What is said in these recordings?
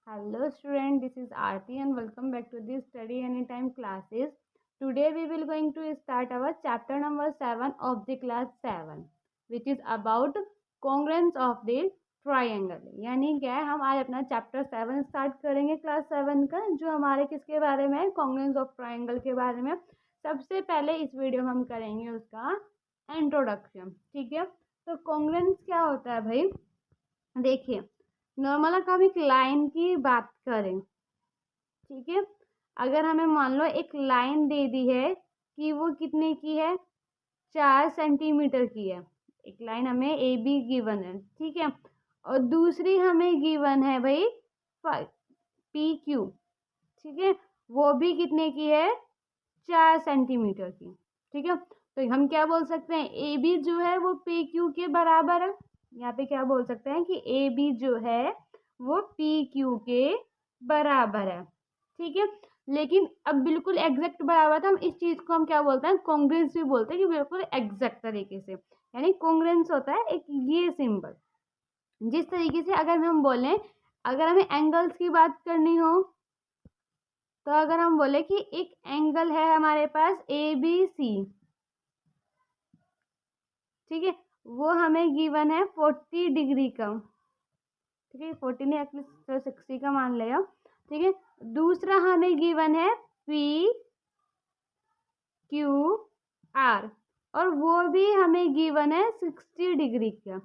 Hello student, this is Aarti and welcome back to the Study Anytime classes. Today we will going to start our chapter number 7 of the class 7 which is about congruence of the triangle. यानी क्या है, हम आज अपना chapter 7 start करेंगे class 7 का, जो हमारे किसके बारे में है, congruence ऑफ ट्राइंगल के बारे में। सबसे पहले इस वीडियो में हम करेंगे उसका इंट्रोडक्शन। ठीक है, तो congruence क्या होता है भाई, देखिए नॉर्मल अगर हम एक लाइन की बात करें, ठीक है, अगर हमें मान लो एक लाइन दे दी है कि वो कितने की है, 4 सेंटीमीटर की है। एक लाइन हमें ए बी गिवन है, ठीक है, और दूसरी हमें गिवन है भाई पी क्यू, ठीक है, वो भी कितने की है, 4 सेंटीमीटर की। ठीक है, तो हम क्या बोल सकते हैं, ए बी जो है वो पी क्यू के बराबर है। यहाँ पे क्या बोल सकते हैं कि ए बी जो है वो पी क्यू के बराबर है। ठीक है, लेकिन अब बिल्कुल एग्जैक्ट बराबर था, हम इस चीज को हम क्या बोलते हैं, कॉन्ग्रुएंस भी बोलते हैं, कि बिल्कुल एग्जैक्ट तरीके से। यानी कॉन्ग्रुएंस होता है एक ये सिंबल, जिस तरीके से अगर हम बोलें, अगर हमें एंगल्स की बात करनी हो, तो अगर हम बोले कि एक एंगल है हमारे पास ए बी सी, ठीक है, वो हमें गिवन है 40 डिग्री का, ठीक है, 40 नहीं एटलीस्ट 60 का मान लिया। ठीक है, दूसरा हमें गिवन है पी क्यू आर, और वो भी हमें गिवन है 60 डिग्री का।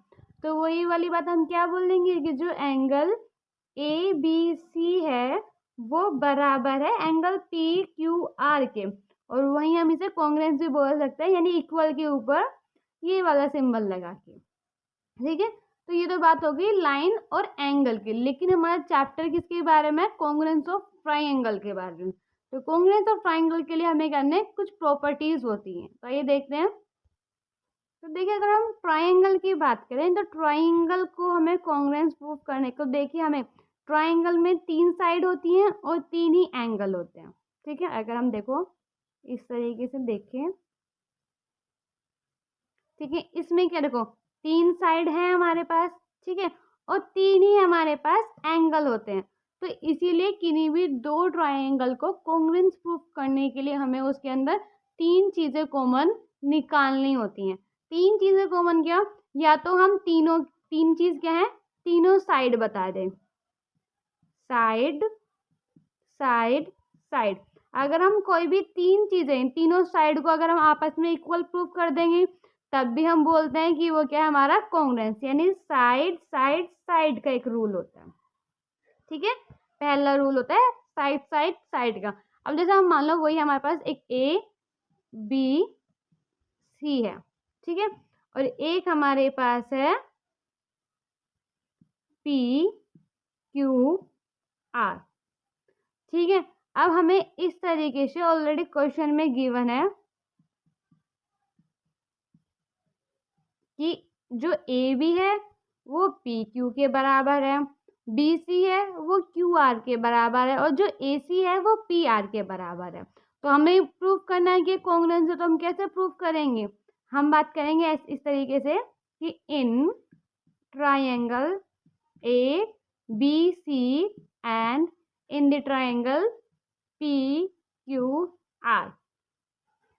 तो वही वाली बात हम क्या बोलेंगे कि जो एंगल ए बी सी है वो बराबर है एंगल पी क्यू आर के, और वहीं हम इसे कॉन्ग्रुएंस भी बोल सकते हैं, यानी इक्वल के ऊपर ये वाला सिंबल लगा के। ठीक है, तो ये तो बात हो गई लाइन और एंगल की, लेकिन हमारा चैप्टर किसके बारे में, कॉन्ग्रुएंस ऑफ ट्राइंगल के बारे में। तो कॉन्ग्रुएंस ऑफ ट्राइंगल के लिए हमें करने कुछ प्रॉपर्टीज होती हैं, तो ये देखते हैं। तो देखिए, अगर हम ट्राइंगल की बात करें तो ट्राइंगल को हमें कॉन्ग्रुएंस प्रूव करने को, देखिए हमें ट्राइंगल में 3 साइड होती हैं और 3 ही एंगल होते हैं। ठीक है, अगर हम देखो इस तरीके से देखें, ठीक है, इसमें क्या देखो 3 साइड है हमारे पास, ठीक है, और 3 ही हमारे पास एंगल होते हैं। तो इसीलिए किन्हीं भी 2 ट्राइंगल को कॉन्ग्रुएंस प्रूफ करने के लिए हमें उसके अंदर 3 चीजें कॉमन निकालनी होती हैं। 3 चीजें कॉमन क्या, या तो हम 3 चीज क्या है, तीनों साइड बता दें, साइड साइड साइड। अगर हम कोई भी 3 चीजें, तीनों साइड को अगर हम आपस में इक्वल प्रूफ कर देंगे, तब भी हम बोलते हैं कि वो क्या है, हमारा कॉन्ग्रुएंस, यानी साइड साइड साइड का एक रूल होता है। ठीक है, पहला रूल होता है साइड साइड साइड का। अब जैसे हम मान लो वही हमारे पास एक ए बी सी है, ठीक है, और एक हमारे पास है पी क्यू आर। ठीक है, अब हमें इस तरीके से ऑलरेडी क्वेश्चन में गिवन है कि जो ए बी है वो पी क्यू के बराबर है, बी सी है वो क्यू आर के बराबर है, और जो ए सी है वो पी आर के बराबर है। तो हमें प्रूफ करना है कि कॉन्ग्रुएंस है, तो हम कैसे प्रूफ करेंगे, हम बात करेंगे इस तरीके से कि in triangle A B C and in the triangle P Q R.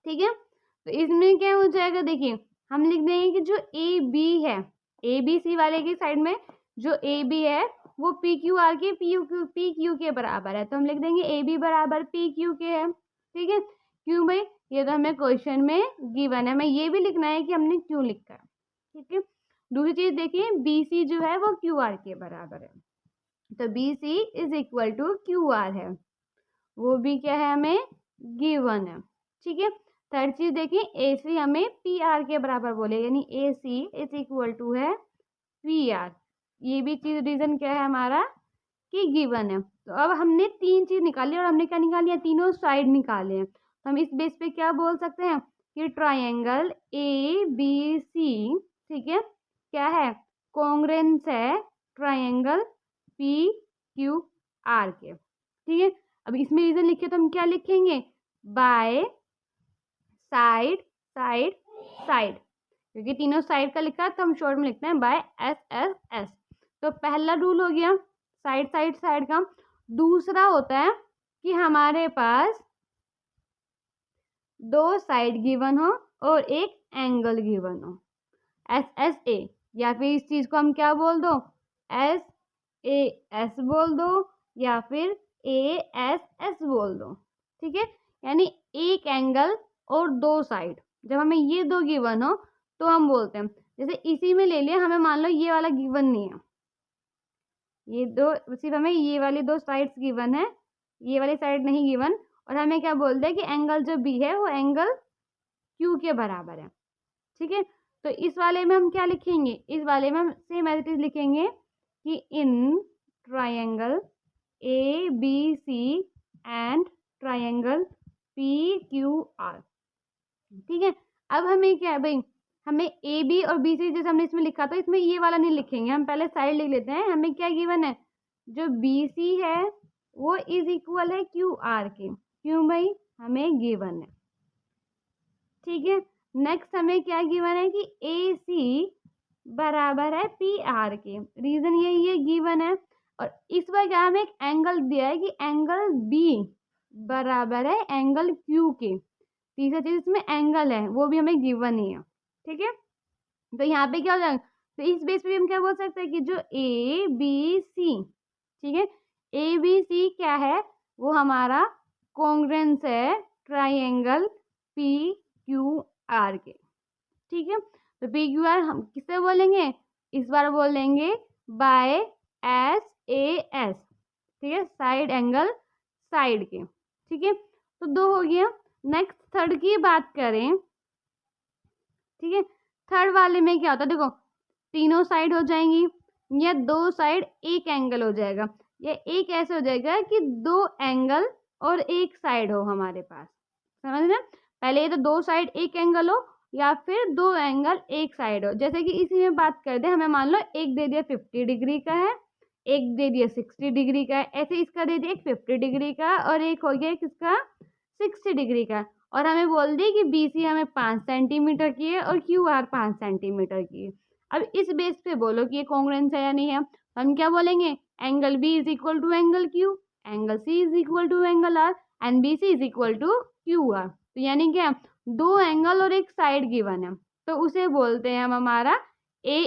ठीक है, तो इसमें क्या हो जाएगा, देखिए हम लिख देंगे कि जो ए बी है, ए बी सी वाले की साइड में जो ए बी है वो पी क्यू आर के पी क्यू के बराबर है, तो हम लिख देंगे ए बी बराबर पी क्यू के है। ठीक है, क्यों भाई, ये तो हमें क्वेश्चन में गिवन है, हमें ये भी लिखना है कि हमने क्यों लिखा है। ठीक है, दूसरी चीज देखिए, बी सी जो है वो क्यू आर के बराबर है, तो B C is equal to Q R है, वो भी क्या है, हमें गिवन है। ठीक है, थर्ड चीज देखिए, ए सी हमें पी आर के बराबर बोले, यानी ए सी इज इक्वल टू है पी आर, ये भी चीज रीजन क्या है हमारा कि गिवन है। तो अब हमने 3 चीज निकाली, और हमने क्या निकाली है, तीनों साइड निकाले हैं। तो हम इस बेस पे क्या बोल सकते हैं कि ट्राइंगल ए बी सी, ठीक है, क्या है, कॉन्ग्रुएंस है ट्राइंगल पी क्यू आर के। ठीक है, अब इसमें रीजन लिखे तो हम क्या लिखेंगे, बाय साइड साइड साइड, क्योंकि तीनों साइड का लिखा है तो हम शॉर्ट में लिखते हैं बाय एस एस एस। तो पहला रूल हो गया साइड का। दूसरा होता है कि हमारे पास दो साइड गिवन हो और एक एंगल गिवन हो, एस एस ए, या फिर इस चीज को हम क्या बोल दो, एस ए एस बोल दो, या फिर ए एस एस बोल दो। ठीक है, यानी एक एंगल और दो साइड, जब हमें ये दो गिवन हो तो हम बोलते हैं, जैसे इसी में ले लिया, हमें मान लो ये वाला गिवन नहीं है, ये दो सिर्फ हमें ये वाली दो साइड्स गिवन है, ये वाली साइड नहीं गिवन, और हमें क्या बोलते हैं कि एंगल जो बी है वो एंगल क्यू के बराबर है। ठीक है, तो इस वाले में हम क्या लिखेंगे, इस वाले में हम सेम एज इट इज लिखेंगे कि in triangle A B C and triangle P Q R. ठीक है, अब हमें क्या है भाई, हमें ए बी और बी सी जैसे हमने इसमें लिखा था, इसमें ये वाला नहीं लिखेंगे, हम पहले साइड लिख लेते हैं। हमें क्या गिवन है, जो बी सी है वो इज इक्वल है क्यू आर के। क्यों भाई, हमें गिवन है। ठीक है, नेक्स्ट हमें क्या गिवन है कि ए सी बराबर है पी आर के। रीजन ये गिवन है, और इस बार क्या हमें एक एंगल दिया है कि एंगल बी बराबर है एंगल क्यू के। तीसरा चीज इसमें एंगल है, वो भी हमें गिवन ही है। ठीक है, तो यहाँ पे क्या हो जाएगा, तो इस बेस पे हम क्या बोल सकते हैं कि जो ए बी सी, ठीक है, ए बी सी क्या है, वो हमारा कॉन्ग्रुएंस है ट्राइंगल पी क्यू आर के। ठीक है, तो पी क्यू आर हम किससे बोलेंगे, इस बार बोलेंगे बाय एस ए एस। ठीक है, साइड एंगल साइड के। ठीक है, तो दो हो गया। नेक्स्ट थर्ड की बात करें, ठीक है, थर्ड वाले में क्या होता है, देखो तीनों साइड हो जाएंगी, या दो साइड एक एंगल हो जाएगा, या एक ऐसे हो जाएगा कि दो एंगल और एक साइड हो हमारे पास। समझ ना, पहले ये तो दो साइड एक एंगल हो, या फिर दो एंगल एक साइड हो। जैसे कि इसी में बात करते हैं, हमें मान लो एक दे दिया 50 डिग्री का है, एक दे दिया 60 डिग्री का है, ऐसे इसका दे दिया एक 50 डिग्री का, और एक हो गया किसका 60 डिग्री का, और हमें बोल दिया कि बी सी हमें 5 सेंटीमीटर की है और क्यू आर 5 सेंटीमीटर की है। अब इस बेस पे बोलो कि ये कॉन्ग्रुएंस है या नहीं है, तो हम क्या बोलेंगे, angle B is equal to angle Q, angle C is equal to angle R, and B C is equal to Q R. तो यानी क्या, दो एंगल और एक साइड गिवन है, तो उसे बोलते हैं हम हमारा ए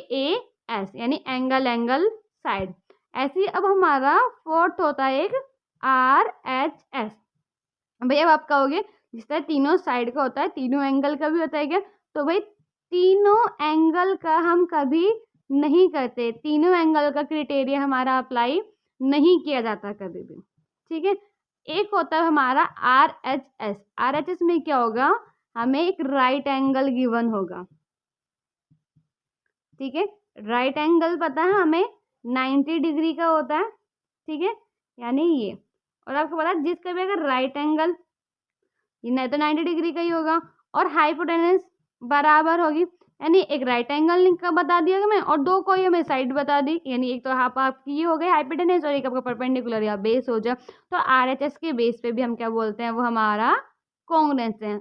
एस, यानी एंगल एंगल साइड। ऐसे ही अब हमारा फोर्थ होता है एक आर एच एस। भैया अब आप कहोगे जिस तरह तीनों साइड का होता है, तीनों एंगल का भी होता है क्या, तो भाई तीनों एंगल का हम कभी नहीं करते, तीनों एंगल का क्राइटेरिया हमारा अप्लाई नहीं किया जाता कभी भी। ठीक है, एक होता है हमारा R H S. R H S में क्या होगा, हमें एक राइट एंगल गिवन होगा। ठीक है, राइट एंगल पता है हमें 90 डिग्री का होता है। ठीक है, यानी ये, और आपको पता है जिसका भी अगर राइट एंगल, ये नहीं तो 90 डिग्री का ही होगा, और हाइपोटेनस बराबर होगी, यानी एक राइट एंगल का बता दिया मैं, और दो कोई हमें साइड बता दी, यानी एक तो आपकी ये हो गई हाइपोटेनस, और एक आपका परपेंडिकुलर या बेस हो जाए। तो आरएचएस के बेस पे भी हम क्या बोलते हैं, वो हमारा कॉन्ग्रुएंस है।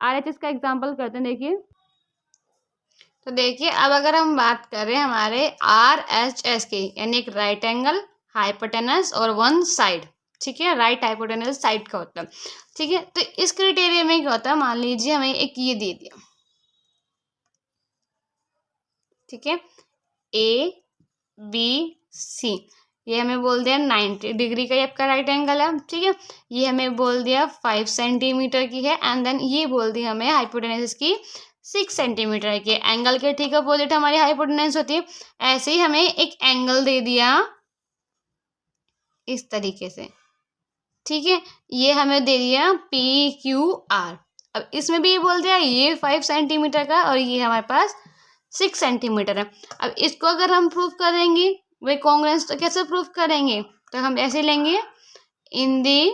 आरएचएस का एग्जांपल करते हैं, देखिए, तो देखिए अब अगर हम बात करें हमारे आर एच एस की, यानी एक राइट एंगल, हाइपोटेनस और वन साइड। ठीक है, राइट हाइपोटेनस साइड का होता है। ठीक है, तो इस क्राइटेरिया में क्या होता है, मान लीजिए हमें एक ये दे दिया, ठीक है, ए बी सी, ये हमें बोल दिया 90 डिग्री का ये आपका राइट एंगल है। ठीक है, ये हमें बोल दिया 5 सेंटीमीटर की है, एंड देन ये बोल दी हमें हाइपोटेनस की 6 सेंटीमीटर की। एंगल के ठीक अपोजिट हमारी हाइपोटेनस होती है। ऐसे ही हमें एक एंगल दे दिया इस तरीके से। ठीक है, ये हमें दे दिया पी क्यू आर। अब इसमें भी ये बोल दिया ये 5 सेंटीमीटर का, और ये हमारे पास 6 सेंटीमीटर है। अब इसको अगर हम प्रूव करेंगे, वे कॉन्ग्रुएंस तो कैसे प्रूव करेंगे, तो हम ऐसे लेंगे, इन दी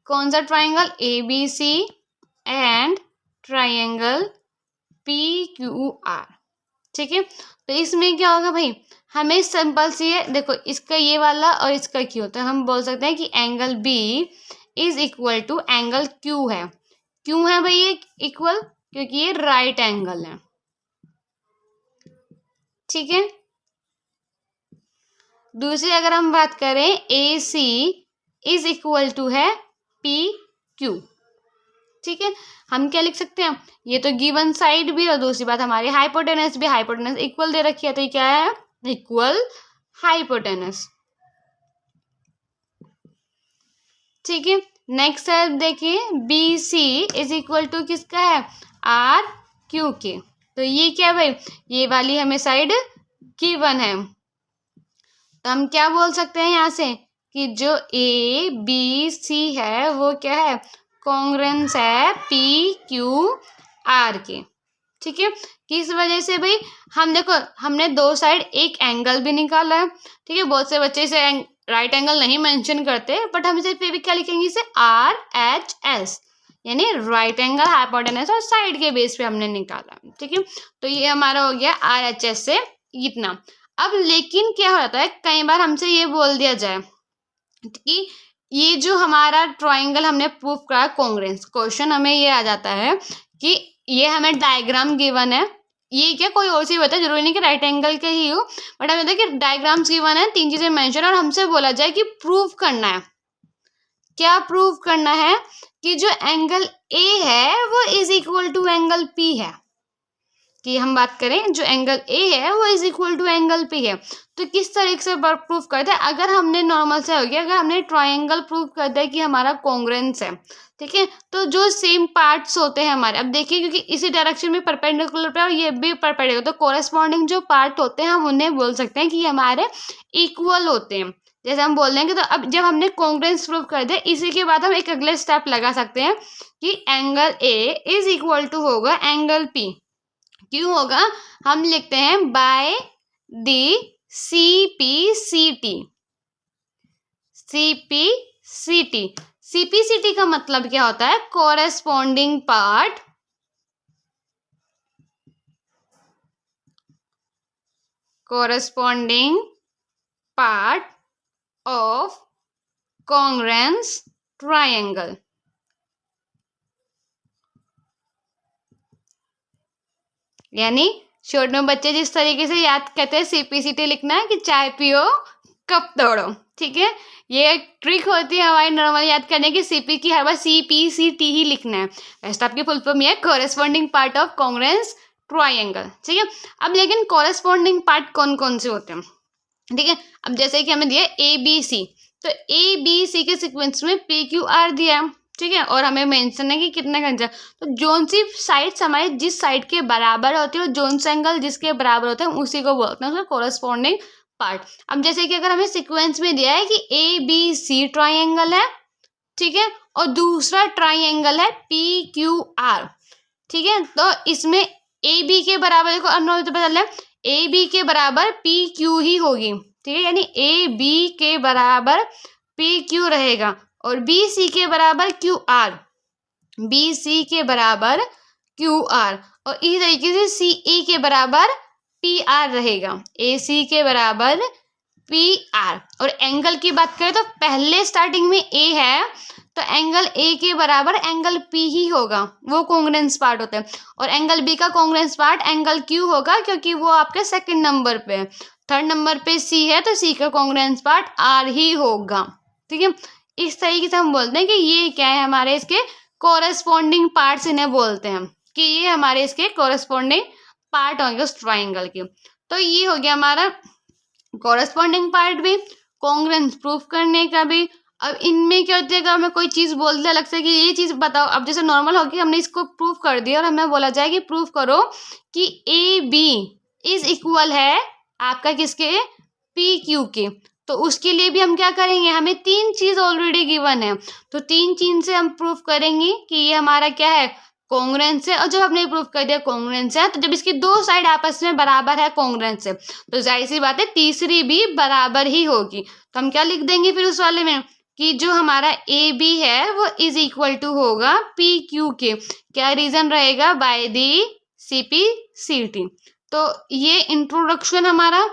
कौन सा triangle A B C and triangle P Q R. ठीक है, तो इसमें क्या होगा भाई, हमें सिंपल सी है, देखो इसका ये वाला और इसका क्यू, तो हम बोल सकते हैं कि angle B is equal to angle Q है। क्यों है भाई ये इक्वल, क्योंकि ये राइट एंगल है। ठीक है, दूसरी अगर हम बात करें ए सी इज इक्वल टू है पी क्यू। ठीक है, हम क्या लिख सकते हैं, ये तो गिवन साइड भी और दूसरी बात हमारी हाइपोटेनस भी, हाइपोटेनस इक्वल दे रखी है तो ये क्या है, इक्वल हाइपोटेनस। ठीक है, नेक्स्ट है देखिए B C is equal to किसका है, आर क्यू के। तो ये क्या भाई, ये वाली हमें साइड गिवन है, तो हम क्या बोल सकते हैं यहाँ से कि जो ए बी सी है वो क्या है, कॉन्ग्रुएंस है पी क्यू आर के। ठीक है, किस वजह से भाई, हम देखो हमने दो साइड एक एंगल भी निकाला है। ठीक है, बहुत से बच्चे इसे राइट एंगल नहीं मेंशन करते, बट हम इसे फिर भी क्या लिखेंगे, इसे आर एच एस, यानी राइट एंगल, हाइपोटेनस और साइड के बेस पे हमने निकाला। ठीक है, तो ये हमारा हो गया आर एच एस से इतना। अब लेकिन क्या हो जाता है, कई बार हमसे ये बोल दिया जाए कि ये जो हमारा ट्राइंगल हमने प्रूव करा कॉन्ग्रुएंस, क्वेश्चन हमें ये आ जाता है कि ये हमें डायग्राम गिवन है, ये क्या कोई और चीज बताए, जरूरी नहीं कि राइट एंगल के ही हो, बट हमें देखिए डायग्राम्स गिवन है, तीन चीजें मेंशन, और हमसे बोला जाए कि प्रूव करना है, क्या प्रूव करना है, कि जो एंगल ए है वो is equal to angle P है, कि हम बात करें जो एंगल ए है वो is equal to angle P है। तो किस तरीके से प्रूफ करते हैं, अगर हमने नॉर्मल से हो गया, अगर हमने ट्रायंगल प्रूव कर दिया कि हमारा कॉन्ग्रुएंस है, ठीक है, तो जो सेम पार्ट्स होते हैं हमारे, अब देखिए क्योंकि इसी डायरेक्शन में परपेंडिकुलर पे और ये भी परपेंडिकुलर, तो कोरेस्पॉन्डिंग जो पार्ट होते हैं हम उन्हें बोल सकते हैं कि हमारे इक्वल होते हैं। जैसे हम बोल देंगे, तो अब जब हमने कॉन्ग्रुएंस प्रूव कर दिया, इसी के बाद हम एक अगले स्टेप लगा सकते हैं कि angle A is equal to होगा एंगल पी। क्यों होगा, हम लिखते हैं by the C P C T. C P C T, C P C T का मतलब क्या होता है, corresponding part of congruence triangle. यानी शॉर्ट में बच्चे जिस तरीके से याद करते हैं सीपीसीटी लिखना है कि चाय पियो कप तोड़ो। ठीक है, ये एक ट्रिक होती है हमारी नॉर्मल याद करने की, सीपी की हर बार सीपीसीटी ही लिखना है। वैसे आपकी फुल फॉर्म ये है corresponding part of congruence triangle. ठीक है, अब लेकिन कोरेस्पॉन्डिंग पार्ट कौन कौन से होते हैं, ठीक है, अब जैसे कि हमें दिया ए बी सी, तो ए बी सी के सिक्वेंस में पी क्यू आर दिया है। ठीक है, और हमें मेंशन है कि कितना खंजा, तो जोन सी साइड्स हमारे जिस साइड के बराबर होती है और जोन से एंगल जिसके बराबर होता है उसी को बोलते हैं उसका कोरेस्पॉन्डिंग पार्ट। अब जैसे कि अगर हमें सीक्वेंस में दिया है कि ए बी सी ट्राइंगल है, ठीक है, और दूसरा ट्राइंगल है पी क्यू आर। ठीक है, तो इसमें ए बी के बराबर, देखो अब तो पता चल ए बी के बराबर पी क्यू ही होगी। ठीक है, यानी ए बी के बराबर पी क्यू रहेगा और बी सी के बराबर क्यू आर, बी सी के बराबर क्यू आर, और इसी तरीके से सी ए के बराबर पी आर रहेगा, ए सी के बराबर पी आर। और एंगल की बात करें तो पहले स्टार्टिंग में ए है तो एंगल ए के बराबर एंगल पी ही होगा, वो कॉन्ग्रुएंस पार्ट होता है, और एंगल बी का कॉन्ग्रुएंस पार्ट एंगल क्यू होगा क्योंकि वो आपके सेकंड नंबर पे है। थर्ड नंबर पे सी है तो सी का कॉन्ग्रुएंस पार्ट आर ही होगा। ठीक है, इस तरीके से हम बोलते हैं कि ये क्या है, हमारे इसके कोरेस्पॉन्डिंग पार्ट्स इन्हें बोलते हैं कि ये हमारे इसके कोरेस्पॉन्डिंग पार्ट होंगे उस ट्राइंगल के। तो ये हो गया हमारा कोरेस्पॉन्डिंग पार्ट भी, कॉन्ग्रुएंस प्रूफ करने का भी। अब इनमें क्या होता है, अगर हमें कोई चीज़ बोल दे अलग से कि ये चीज़ बताओ, अब जैसे नॉर्मल हो गया हमने इसको प्रूफ कर दिया और हमें बोला जाए कि प्रूफ करो कि ए बी इज इक्वल है आपका किसके, पी क्यू के, तो उसके लिए भी हम क्या करेंगे, हमें तीन चीज़ ऑलरेडी गिवन है, तो तीन चीज़ से हम प्रूफ करेंगे कि ये हमारा क्या है, कॉन्ग्रुएंस है। और जब हमने प्रूफ कर दिया कॉन्ग्रुएंस है, तो जब इसकी दो साइड आपस में बराबर है कॉन्ग्रुएंस से, तो जाहिर सी बात है तीसरी भी बराबर ही होगी। तो हम क्या लिख देंगे फिर उस वाले में कि जो हमारा ए बी है वो इज इक्वल टू होगा पी क्यू के, क्या रीजन रहेगा, by the C P C T. तो ये इंट्रोडक्शन हमारा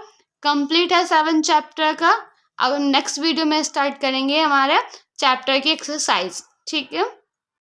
कंप्लीट है 7 चैप्टर का। अब नेक्स्ट वीडियो में स्टार्ट करेंगे हमारे चैप्टर की एक्सरसाइज। ठीक है।